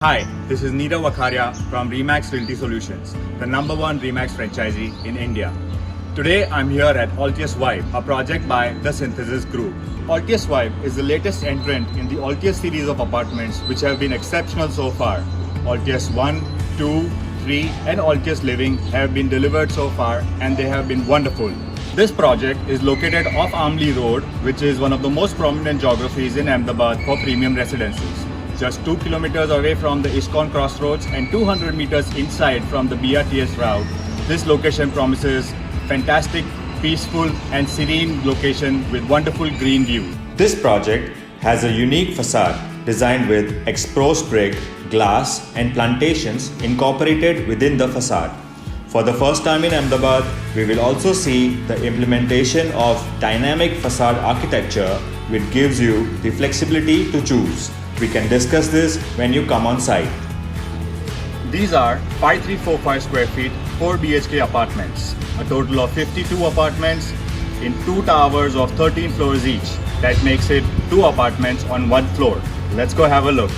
Hi, this is Neerav Vakharia from Remax Realty Solutions, the #1 Remax franchisee in India. Today I'm here at Altius Vibe, a project by the Synthesis Group. Altius Vibe is the latest entrant in the Altius series of apartments which have been exceptional so far. Altius 1, 2, 3 and Altius Living have been delivered so far and they have been wonderful. This project is located off Amli Road, which is one of the most prominent geographies in Ahmedabad for premium residences. Just 2 kilometers away from the ISKCON crossroads and 200 meters inside from the BRTS route, this location promises fantastic, peaceful and serene location with wonderful green view. This project has a unique facade designed with exposed brick, glass and plantations incorporated within the facade. For the first time in Ahmedabad, we will also see the implementation of dynamic facade architecture which gives you the flexibility to choose. We can discuss this when you come on site. These are 5345 square feet, 4 BHK apartments. A total of 52 apartments in 2 towers of 13 floors each. That makes it 2 apartments on 1 floor. Let's go have a look.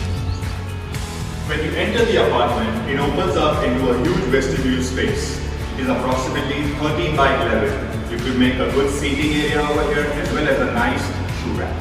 When you enter the apartment, it opens up into a huge vestibule space. It is approximately 13 by 11. You could make a good seating area over here as well as a nice shoe rack.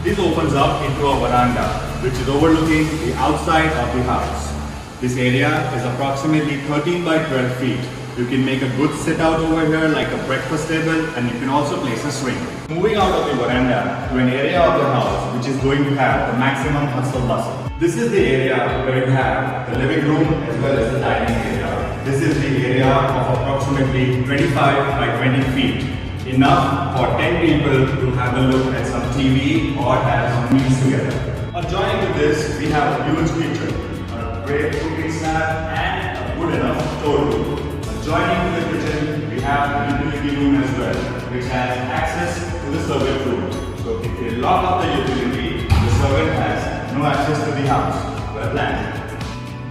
This opens up into a veranda which is overlooking the outside of the house. This area is approximately 13 by 12 feet. You can make a good sit out over here like a breakfast table and you can also place a swing. Moving out of the veranda to an area of the house which is going to have the maximum hustle bustle. This is the area where you have the living room as well as the dining area. This is the area of approximately 25 by 20 feet. Enough for 10 people to have a look at some TV or have some meals together. Adjoining to this, we have a huge kitchen, a great cooking slab and a good enough storeroom. Adjoining to the kitchen, we have a utility room as well, which has access to the servant room. So if they lock up the utility, the servant has no access to the house. Well planned.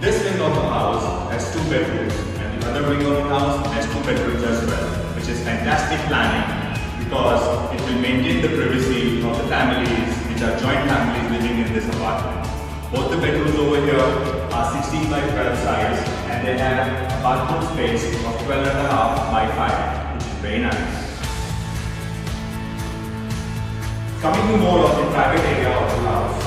This wing of the house has 2 bedrooms and the other wing of the house has 2 bedrooms as well, which is fantastic planning because it will maintain the privacy of the families which are joint families living in this apartment. Both the bedrooms over here are 16 by 12 size and they have a bathroom space of 12.5 by 5, which is very nice. Coming to more of the private area of the house.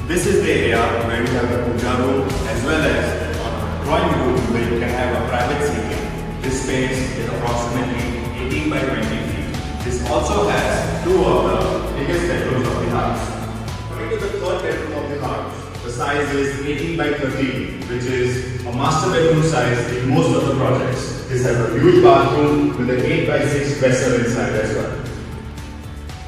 This is the area where you have the puja room as well as a drawing room where you can have a private seating. This space is approximately 18 by 20 feet. This also has 2 of the biggest bedrooms of the house. Coming to the 3rd bedroom of the house, the size is 18 by 13, which is a master bedroom size in most of the projects. This has a huge bathroom with an 8 by 6 dresser inside as well.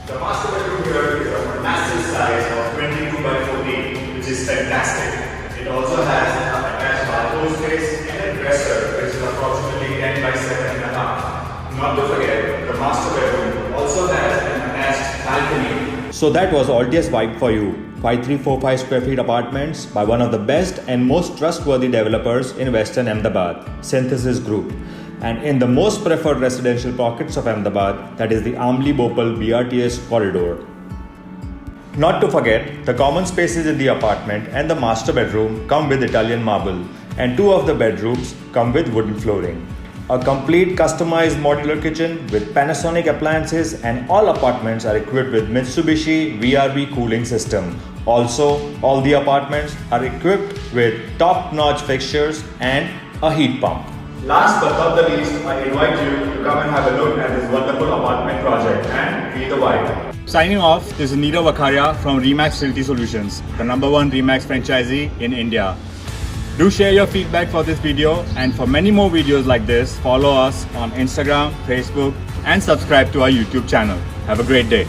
The master bedroom here is a massive size of 22 by 14, which is fantastic. It also has an attached bathroom space and a dresser, which is approximately 10 by 7.5. Not to forget, the master bedroom also has an attached balcony. So that was Altius Vibe for you. 5345 square feet apartments by one of the best and most trustworthy developers in Western Ahmedabad, Synthesis Group. And in the most preferred residential pockets of Ahmedabad, that is the Amli-Bhopal BRTS corridor. Not to forget, the common spaces in the apartment and the master bedroom come with Italian marble and 2 of the bedrooms come with wooden flooring. A complete customized modular kitchen with Panasonic appliances and all apartments are equipped with Mitsubishi VRV cooling system. Also, all the apartments are equipped with top-notch fixtures and a heat pump. Last but not the least, I invite you to come and have a look at this wonderful apartment project and feel the vibe. Signing off, this is Neerav Vakharia from Remax Realty Solutions, the #1 Remax franchisee in India. Do share your feedback for this video and for many more videos like this, follow us on Instagram, Facebook and subscribe to our YouTube channel. Have a great day.